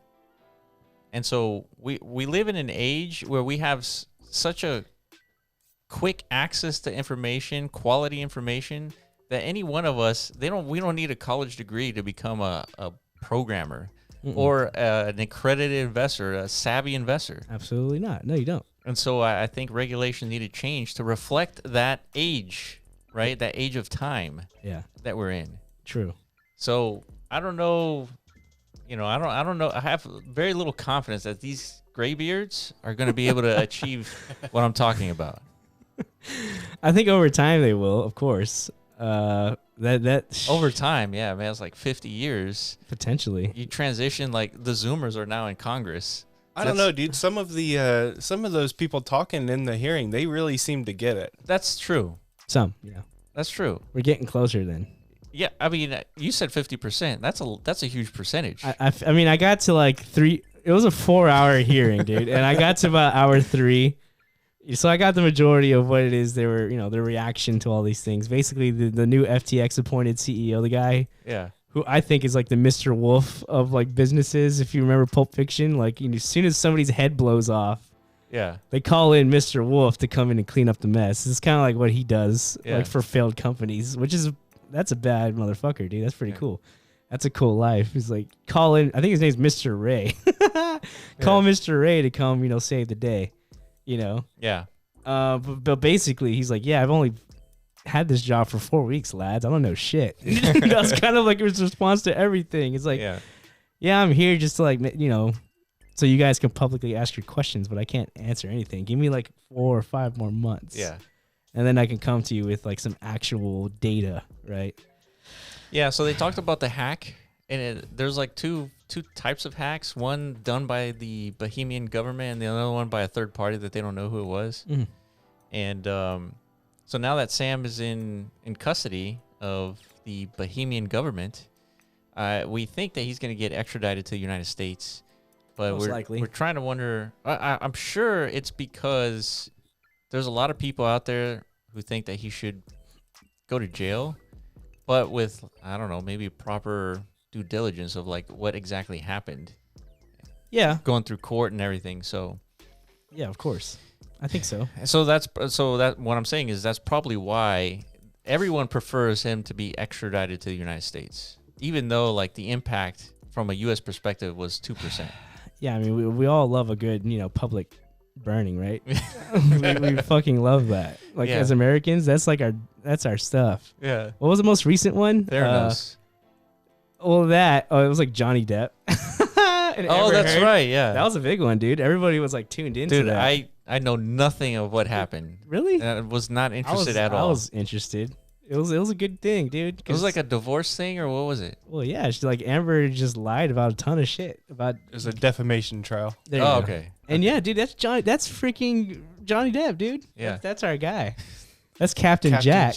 And so we live in an age where we have such a quick access to information, quality information, that any one of us, we don't need a college degree to become a programmer or an accredited investor, a savvy investor. Absolutely not. No, you don't. And so I think regulation needed change to reflect that age, right? That age of time that we're in. True. So I don't know, I don't know. I have very little confidence that these graybeards are going to be able to achieve what I'm talking about. I think over time they will, of course. That over time, yeah, man, it's like 50 years. Potentially. You transition, like the Zoomers are now in Congress. I don't know, dude. Some of those people talking in the hearing, they really seem to get it. That's true. Yeah. That's true. We're getting closer then. Yeah, I mean, you said 50%. That's a huge percentage. I mean, I got to like 3. It was a 4-hour hearing, dude, and I got to about hour 3. So I got the majority of what it is. They were, their reaction to all these things. Basically, the new FTX appointed CEO, the guy, who I think is like the Mr. Wolf of like businesses. If you remember Pulp Fiction, like as soon as somebody's head blows off, they call in Mr. Wolf to come in and clean up the mess. It's kind of like what he does, like for failed companies, that's a bad motherfucker, dude. That's pretty cool. That's a cool life. He's like, call in. I think his name's Mr. Ray. Call Mr. Ray to come, save the day. Yeah. But basically, he's like, yeah, I've only had this job for 4 weeks, lads. I don't know shit. That's kind of like his response to everything. It's like, yeah, I'm here just to like, so you guys can publicly ask your questions, but I can't answer anything. Give me like 4 or 5 more months. Yeah. And then I can come to you with like some actual data, right? Yeah. So they talked about the hack, and there's like two types of hacks. One done by the Bahamian government, and the other one by a third party that they don't know who it was. And so now that Sam is in custody of the Bahamian government, we think that he's going to get extradited to the United States. But we're trying to wonder. I'm sure it's because there's a lot of people out there who think that he should go to jail, but with, I don't know, maybe proper due diligence of like what exactly happened. Yeah. Going through court and everything. So yeah, of course. I think so. So that what I'm saying is that's probably why everyone prefers him to be extradited to the United States, even though like the impact from a U.S. perspective was 2%. Yeah, I mean, we all love a good, public burning, right? we fucking love that. Like as Americans, that's our stuff. Yeah. What was the most recent one? Theranos. It was like Johnny Depp. That's right. Yeah. That was a big one, dude. Everybody was like tuned into that. I know nothing of what happened. Really? And I was not interested at all. I was interested. It was a good thing, dude. It was like a divorce thing, or what was it? Well, yeah, she like Amber just lied about a ton of shit about. It was a defamation trial. There you Oh, go. okay. And yeah, dude, that's Johnny. That's freaking Johnny Depp, dude. Yeah. That's our guy. That's Captain Jack.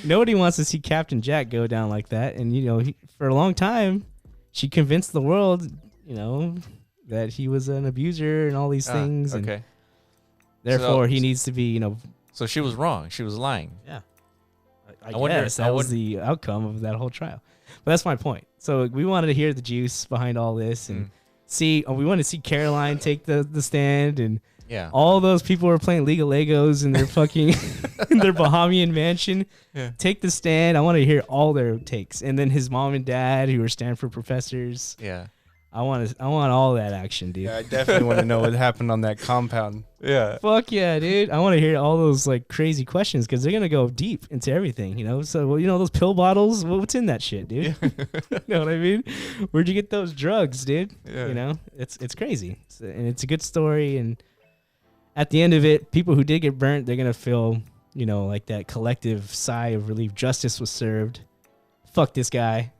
Nobody wants to see Captain Jack go down like that. And you know, for a long time, she convinced the world, you know, that he was an abuser and all these things. And Okay. therefore, So- he needs to be, you know. So she was wrong. She was lying. Yeah. I wonder- guess that was the outcome of that whole trial. But that's my point. So we wanted to hear the juice behind all this and see. We want to see Caroline take the stand, and Yeah. all those people who are playing League of Legos in their fucking in their Bahamian mansion take the stand. I want to hear all their takes, and then his mom and dad who are Stanford professors. Yeah. I want all that action, dude. Yeah, I definitely want to know what happened on that compound. Yeah. Fuck yeah, dude. I want to hear all those like crazy questions because they're going to go deep into everything, you know? So, well, you know, those pill bottles, what's in that shit, dude? You know what I mean? Where'd you get those drugs, dude? Yeah. You know, it's crazy. And it's a good story. And at the end of it, people who did get burnt, they're going to feel, you know, like that collective sigh of relief. Justice was served. Fuck this guy.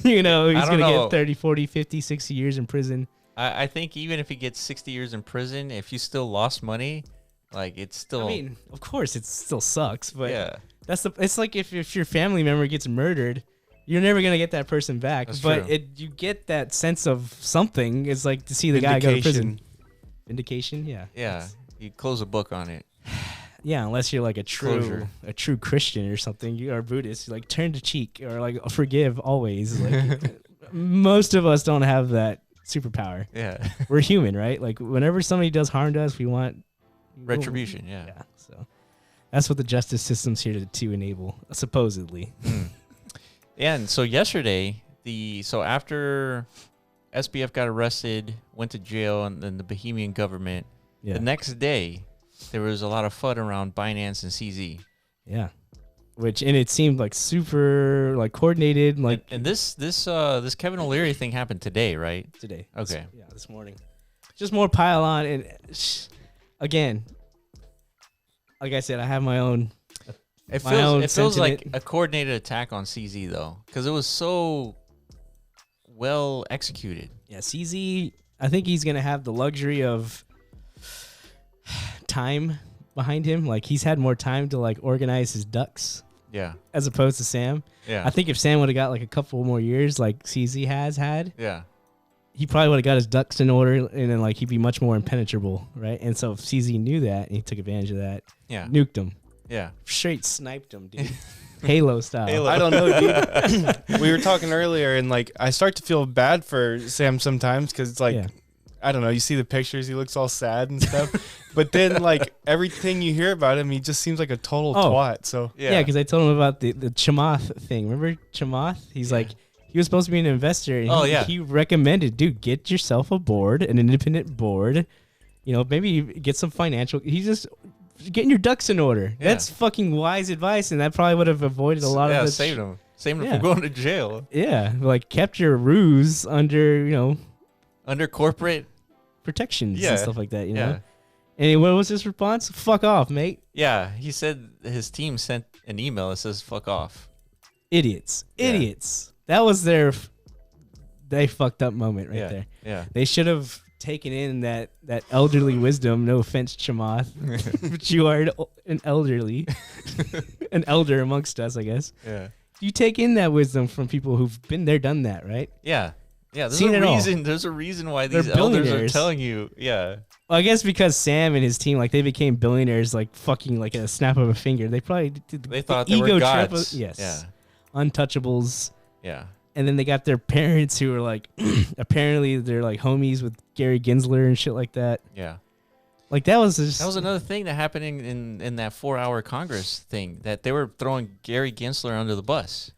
You know, he's going to get 30, 40, 50, 60 years in prison. I think even if he gets 60 years in prison, if you still lost money, like it's still. I mean, of course, it still sucks, but yeah. it's like if your family member gets murdered, you're never gonna get that person back. That's but true. you get that sense of something. It's like to see the guy go to prison. Vindication, yeah. Yeah. You close a book on it. Yeah, unless you're like a Closure. true Christian or something, you are Buddhist. You like turn the cheek or like forgive always. Like most of us don't have that superpower. Yeah. We're human, right? Like whenever somebody does harm to us, we want Retribution. Yeah. Yeah, so that's what the justice system's here to enable, supposedly. Yeah. And so yesterday, after SBF got arrested, went to jail, and then the Bahamian government, Yeah, the next day, there was a lot of FUD around Binance and CZ. yeah. And it seemed like super like coordinated, like And this Kevin O'Leary thing happened today, right? today. Okay. This morning. Just more pile on, and again, like I said, I have my own. It My own feels like sentiment. a coordinated attack on CZ though, because it was so well executed. Yeah, CZ. I think he's gonna have the luxury of time behind him. Like he's had more time to like organize his ducks Yeah. as opposed to Sam. Yeah. I think if Sam would have got like a couple more years, like CZ has had, Yeah. he probably would have got his ducks in order, and then like he'd be much more impenetrable, right? And so if CZ knew that and he took advantage of that, Yeah. nuked him, Yeah. straight sniped him, dude, Halo style. I don't know, dude. We were talking earlier, and like I start to feel bad for Sam sometimes because it's like, Yeah. I don't know. You see the pictures, he looks all sad and stuff. But then, like everything you hear about him, he just seems like a total twat. So Yeah, because I told him about the Chamath thing. Remember Chamath? He's like, he was supposed to be an investor. And he recommended, dude, get yourself a board, an independent board. You know, maybe get some financial. He's just getting your ducks in order. Yeah. That's fucking wise advice, and that probably would have avoided a lot of the saved him. Saved him Yeah. from going to jail. Yeah, like kept your ruse under, you know, Under corporate. protections Yeah. and stuff like that, you Yeah. know? And what was his response? Fuck off, mate. Yeah. He said his team sent an email that says "fuck off." Idiots. Yeah. Idiots. That was they fucked up moment right Yeah. there. Yeah. They should have taken in that elderly wisdom. No offense, Chamath, but you are an elderly, an elder amongst us, I guess. Yeah. You take in that wisdom from people who've been there, done that, right? Yeah. Yeah. There's Seen it a all. reason. There's a reason why They're these elders are billionaires. telling you. Yeah. Well, I guess because Sam and his team, like they became billionaires, like fucking like a snap of a finger. They probably did They thought they were gods. Yes. Yeah. Untouchables. Yeah. And then they got their parents who were like, apparently they're like homies with Gary Gensler and shit like that. Yeah. Like that was just, That was another thing that happened in that 4-hour Congress thing, that they were throwing Gary Gensler under the bus.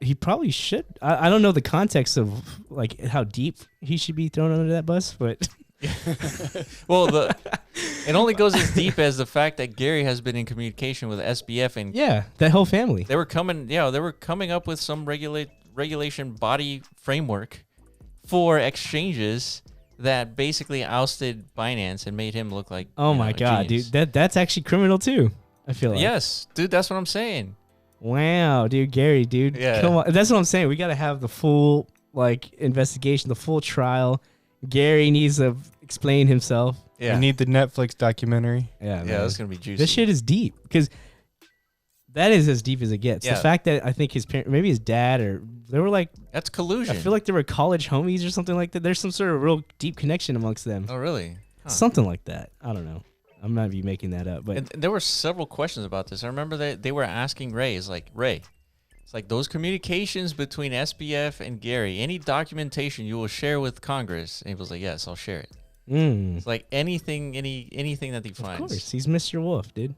he probably should. I don't know the context of like how deep he should be thrown under that bus, but Well, it only goes as deep as the fact that Gary has been in communication with SBF, and yeah, that whole family. they were coming up with some regulation body framework for exchanges that basically ousted Binance and made him look like Oh my a god, genius. dude, that's actually criminal too. I feel like. Yes, dude, that's what I'm saying. Wow, dude, Gary, dude. Yeah. Come on. That's what I'm saying. We got to have the full investigation, the full trial. Gary needs to explain himself. Yeah, We need the Netflix documentary. Yeah, yeah, man. that's gonna be juicy. This shit is deep because that is as deep as it gets. Yeah. The fact that I think his parent, maybe his dad, or they were like, That's collusion. I feel like they were college homies or something like that. There's some sort of real deep connection amongst them. Oh, really? Huh. Something like that. I don't know. I might be making that up, but And there were several questions about this. I remember that they were asking Ray, it's like, Ray, it's like those communications between SBF and Gary, any documentation you will share with Congress. And he was like, yes, I'll share it. It's like anything that he of finds. course, he's Mr. Wolf, dude.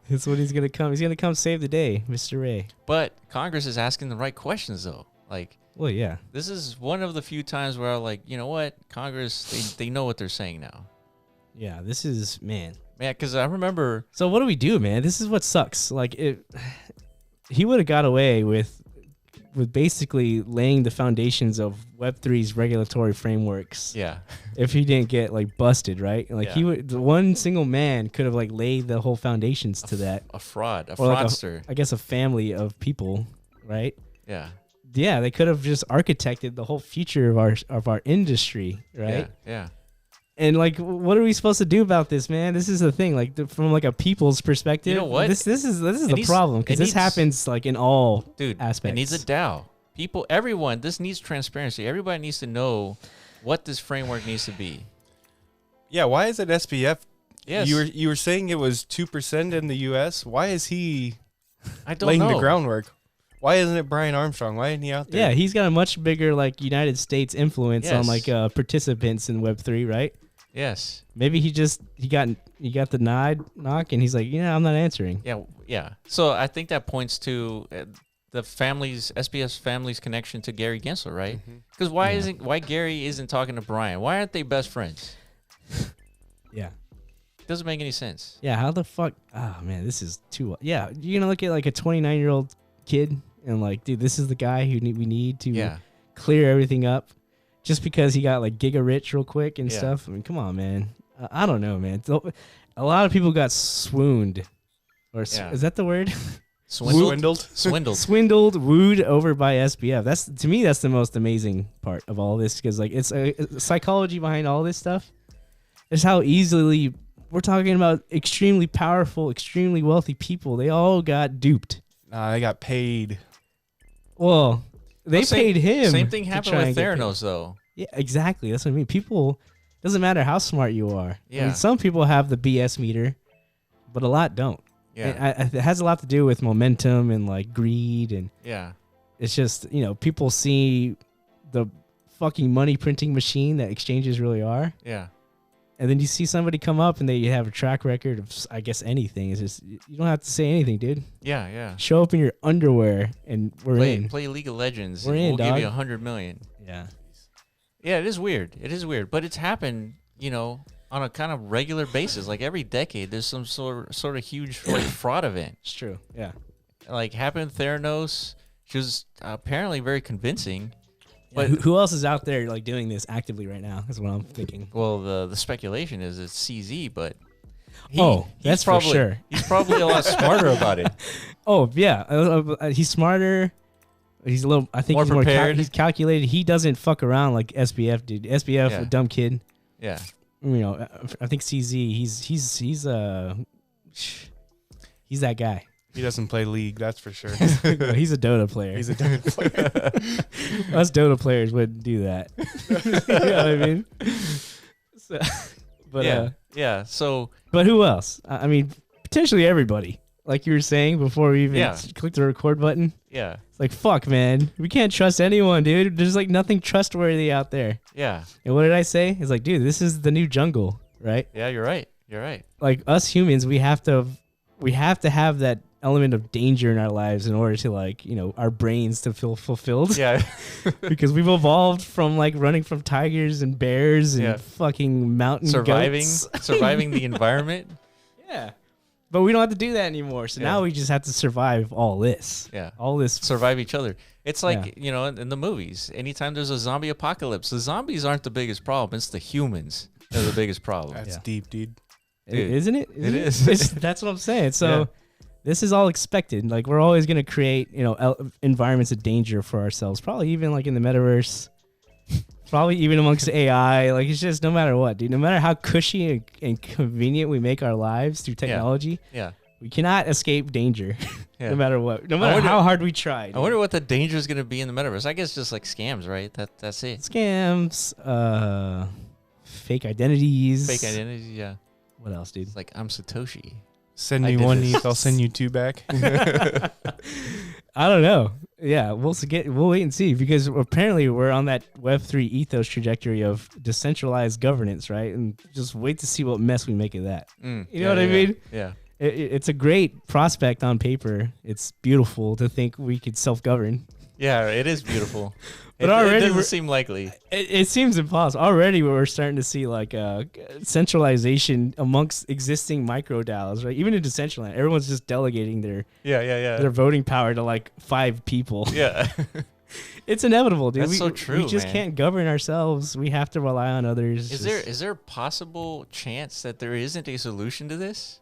That's what he's gonna come. He's gonna come save the day, Mr. Ray. But Congress is asking the right questions, though. Like, Well, yeah. this is one of the few times where I'm like, you know what? Congress, they know what they're saying now. Yeah, this is, man. Man, because I remember, So what do we do, man? This is what sucks. Like he would have got away with basically laying the foundations of Web3's regulatory frameworks yeah, if he didn't get busted, right? Like Yeah. one single man could have laid the whole foundations to that. a fraud, a Or fraudster. I guess a family of people, right? Yeah, Yeah, they could have just architected the whole future of our industry, right? yeah. And what are we supposed to do about this, man? This is the thing. From a people's perspective, You know what? This is the needs- problem because it this needs- happens in all Dude, aspects. it needs a DAO. People, everyone, this needs transparency. Everybody needs to know what this framework needs to be. Yeah, why is it SBF? Yes. You were saying it was 2% in the U.S. Why is he I don't laying know. the groundwork? Why isn't it Brian Armstrong? Why isn't he out there? Yeah, he's got a much bigger United States influence on Yes. participants in Web3, right? Yes. Maybe he got the knock and he's like, I'm not answering. Yeah. Yeah. So I think that points to the SBF's family's connection to Gary Gensler, right? Because why Gary isn't talking to Brian? Why aren't they best friends? Yeah. Doesn't make any sense. Yeah, how the fuck? Oh man, this is too. Yeah, you're gonna look at a 29-year-old kid and dude, this is the guy we need to Yeah. clear everything up, just because he got giga rich real quick and Yeah. stuff. I mean, come on, man. I don't know, man. A lot of people got swooned, or Yeah. is that the word? Swindled. Swindled. Swindled, wooed over by SBF. To me, that's the most amazing part of all this because it's a psychology behind all this stuff. Is how easily we're talking about extremely powerful, extremely wealthy people. They all got duped. Nah, they got paid. Well, they paid him. Same thing to happened try with and get paid. Theranos, though. Yeah, exactly. That's what I mean. People, doesn't matter how smart you are. I Yeah. mean, some people have the BS meter, but a lot don't. Yeah. And it has a lot to do with momentum and greed, and Yeah. it's just people see the fucking money printing machine that exchanges really are, Yeah. and then you see somebody come up and they have a track record of I guess anything. It's just you don't have to say anything, dude. Yeah. Yeah. Show up in your underwear and we're in. Play League of Legends. We're and in, we'll give dog. you 100 million. Yeah. Yeah, it is weird. It is weird, but it's happened, on a kind of regular basis. Like every decade, there's some sort of huge fraud event. It's true. Yeah. Like happened with Theranos. She was apparently very convincing. But But who else is out there doing this actively right now? Is what I'm thinking. well, the speculation is it's CZ, but Oh, he's that's for probably, sure. He's probably a lot smarter about it. Oh yeah, he's smarter. He's a little. I think More he's prepared. he's calculated. He doesn't fuck around like SBF did. SBF, Yeah. a dumb kid. Yeah. I think CZ. He's that guy. He doesn't play League, that's for sure. He's a Dota player. He's a different player. Us Dota players wouldn't do that. You know what I mean? So, but yeah. Yeah. So but who else? I mean, potentially everybody. Like you were saying before we even Yeah. clicked the record button. yeah. It's like, fuck, man. We can't trust anyone, dude. There's nothing trustworthy out there. Yeah. And what did I say? It's like, dude, this is the new jungle, right? Yeah. You're right. You're right. Like us humans, we have to have that element of danger in our lives in order to our brains to feel fulfilled. Yeah. Because we've evolved from running from tigers and bears and Yeah. fucking mountain surviving goats. surviving the environment. Yeah. But we don't have to do that anymore. So Yeah. now we just have to survive all this. Yeah. All this. Survive each other. It's like, in the movies, anytime there's a zombie apocalypse, the zombies aren't the biggest problem. It's the humans that are the biggest problem. That's Yeah. deep, dude. Dude, isn't it? it is. That's what I'm saying. So Yeah. this is all expected. Like we're always going to create, environments of danger for ourselves. Probably even like in the metaverse. Probably even amongst AI. Like it's just no matter what, dude. No matter how cushy and convenient we make our lives through technology, Yeah. we cannot escape danger. Yeah. No matter what. No matter wonder- how hard we try. I wonder what the danger is going to be in the metaverse. I guess just like scams, right? That's it. Scams, fake identities. Fake identity. Yeah. What else, dude? It's like I'm Satoshi. Send I me did one this. ETH, I'll send you two back. I don't know. Yeah, we'll wait and see because apparently we're on that Web3 ethos trajectory of decentralized governance, right? And just wait to see what mess we make of that. You know what I mean? Yeah. It's a great prospect on paper. It's beautiful to think we could self-govern. Yeah, it is beautiful. But it already doesn't we're- seem likely. It seems impossible. Already we're starting to see like centralization amongst existing micro DAOs, right? Even in Decentraland, everyone's just delegating their Yeah. voting power to like 5 people. Yeah. It's inevitable, dude. That's so true, We just man. can't govern ourselves. We have to rely on others. Is there a possible chance that there isn't a solution to this?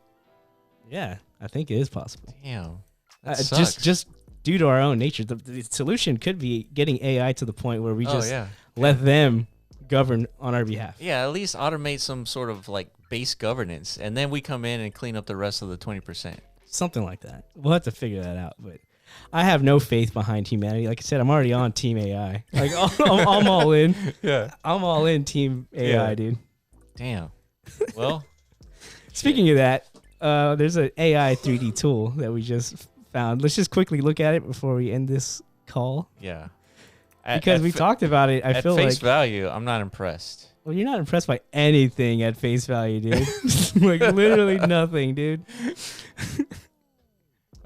Yeah, I think it is possible. Damn. That sucks. Just due to our own nature, the solution could be getting AI to the point where we just yeah. let them govern on our behalf. Yeah, at least automate some sort of like base governance, and then we come in and clean up the rest of the 20%. Something like that. We'll have to figure that out, but I have no faith behind humanity. Like I said, I'm already on Team AI. Like I'm all in. Yeah. I'm all in Team AI, Yeah. dude. Damn. Well, Speaking of that, there's an AI 3D tool that we just found. Let's just quickly look at it before we end this call yeah. because we talked about it. I at feel face like value, I'm not impressed. well, you're not impressed by anything at face value, dude. Like literally nothing, dude.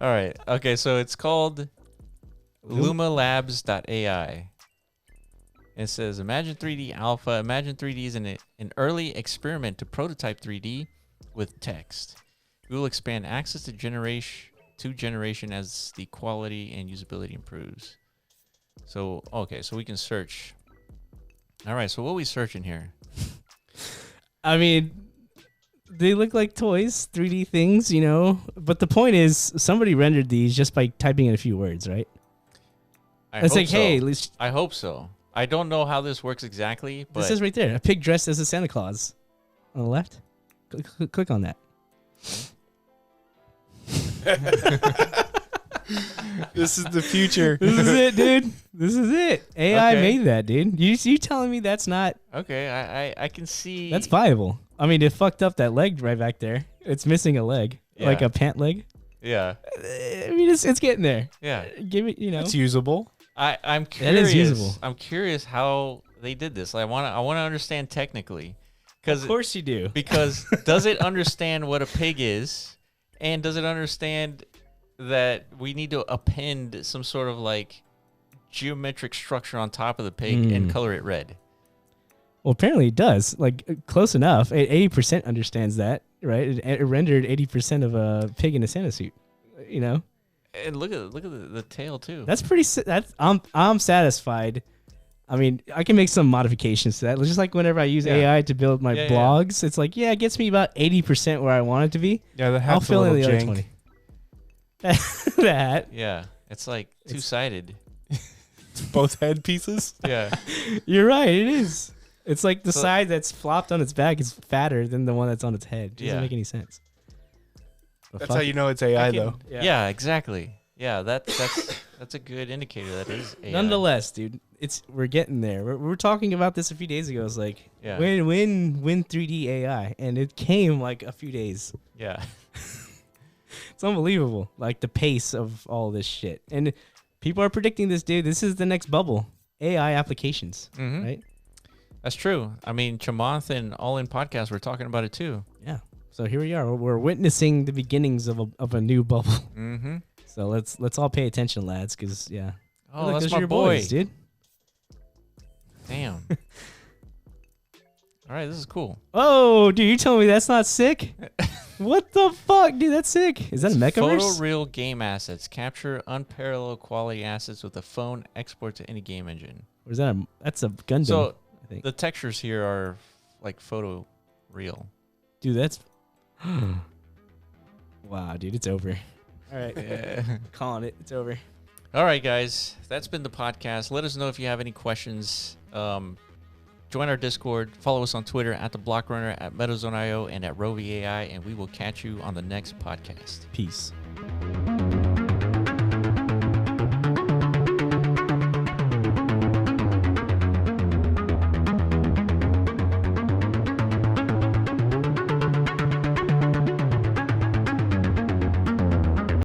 All right. Okay, so it's called lumalabs.ai. It says, Imagine 3D Alpha. Imagine 3D is an early experiment to prototype 3D with text. We will expand access to generation as the quality and usability improves. So, okay, so we can search. All right, so what are we searching here? I mean, they look like toys, 3D things, But the point is, somebody rendered these just by typing in a few words, right? It's like, hey, let's. I hope so. I don't know how this works exactly, but This is right there. A pig dressed as a Santa Claus. On the left. Click on that. This is the future. This is it, dude. This is it. AI Okay. made that, dude. You telling me that's not okay, I can see. that's viable? I mean, it fucked up that leg right back there. It's missing a leg, like Yeah. a pant leg. Yeah, I mean, it's getting there. yeah. Give it, It's usable. I'm That curious. is usable. I'm curious how they did this. I want to understand technically, because Of course you do. because does it understand what a pig is, and does it understand that we need to append some sort of like geometric structure on top of the pig and color it red? Well, apparently it does. Like close enough. 80% understands that, right? It rendered 80% of a pig in a Santa suit. And look at the tail too. That's pretty. That's I'm satisfied. I mean, I can make some modifications to that. Just like whenever I use Yeah. AI to build my Yeah, yeah. blogs, it's like, yeah, it gets me about 80% where I want it to be. Yeah, the I'll hat's a fill in little the other jank. 20. That Yeah, it's like two-sided. Both head pieces. Yeah, you're right. It is. It's like the So- side that's flopped on its back is fatter than the one that's on its head. Doesn't Yeah. make any sense. But That's fuck how it. you know it's AI, I can- though. yeah, exactly. Yeah, that's a good indicator that is AI. Nonetheless, dude, we're getting there. We were talking about this a few days ago. It's like Yeah. when 3D AI, and it came like a few days. Yeah, It's unbelievable, like the pace of all this shit. And people are predicting this, dude. This is the next bubble. AI applications, Mhm. right? that's true. I mean, Chamath and All In Podcast were talking about it too. Yeah. So here we are. We're witnessing the beginnings of a new bubble. Mm-hmm. So let's all pay attention, lads, because yeah. Oh, Look, that's those my are your boy, boys, dude. Damn. All right, this is cool. Oh, dude, you telling me that's not sick? What the fuck, dude? That's sick. Is that a mechaverse? Photoreal game assets capture unparalleled quality assets with a phone. Export to any game engine. Or is that that's a Gundam? So I think. the textures here are like photo real. Dude, that's Wow, dude, it's over. All right. Yeah. Calling it. It's over. All right, guys. That's been the podcast. Let us know if you have any questions. Join our Discord. Follow us on Twitter at The Block Runner, at MetaZone.io, and at RoviAI, and we will catch you on the next podcast. Peace.